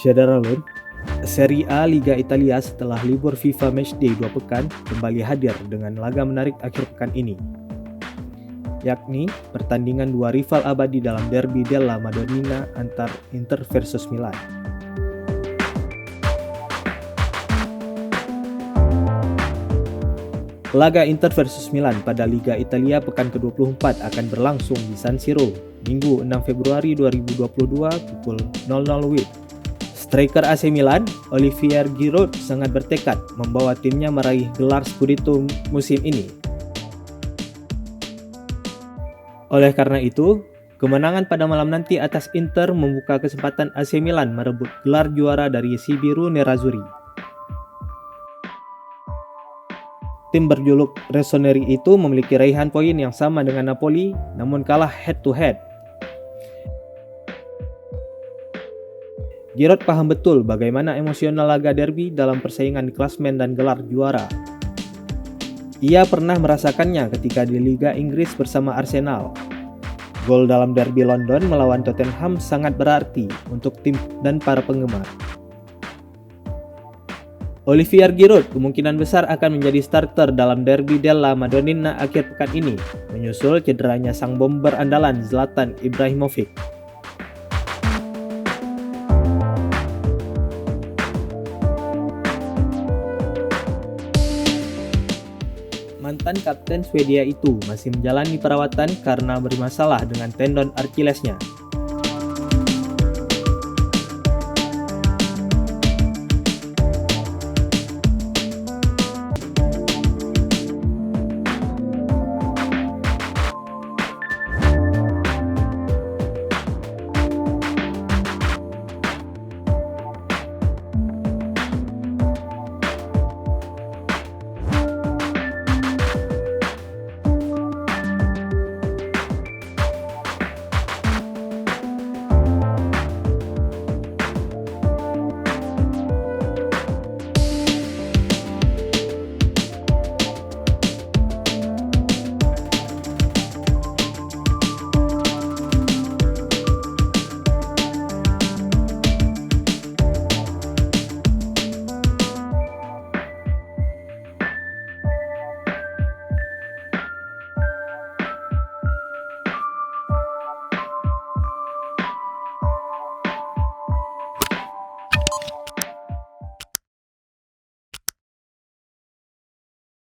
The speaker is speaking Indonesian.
Syederalun, Serie A Liga Italia setelah libur FIFA Matchday 2 pekan kembali hadir dengan laga menarik akhir pekan ini, yakni pertandingan dua rival abadi dalam Derby della Madonnina antar Inter versus Milan. Laga Inter versus Milan pada Liga Italia pekan ke-24 akan berlangsung di San Siro, Minggu 6 Februari 2022 pukul 00 WIB. Striker AC Milan, Olivier Giroud sangat bertekad membawa timnya meraih gelar Scudetto musim ini. Oleh karena itu, kemenangan pada malam nanti atas Inter membuka kesempatan AC Milan merebut gelar juara dari si biru nerazzurri. Tim berjuluk Rossoneri itu memiliki raihan poin yang sama dengan Napoli, namun kalah head-to-head. Giroud paham betul bagaimana emosional laga derby dalam persaingan di klasmen dan gelar juara. Ia pernah merasakannya ketika di Liga Inggris bersama Arsenal. Gol dalam derby London melawan Tottenham sangat berarti untuk tim dan para penggemar. Olivier Giroud kemungkinan besar akan menjadi starter dalam Derby della Madonnina akhir pekan ini, menyusul cederanya sang bomber andalan Zlatan Ibrahimovic. Mantan kapten Swedia itu masih menjalani perawatan karena bermasalah dengan tendon Achillesnya.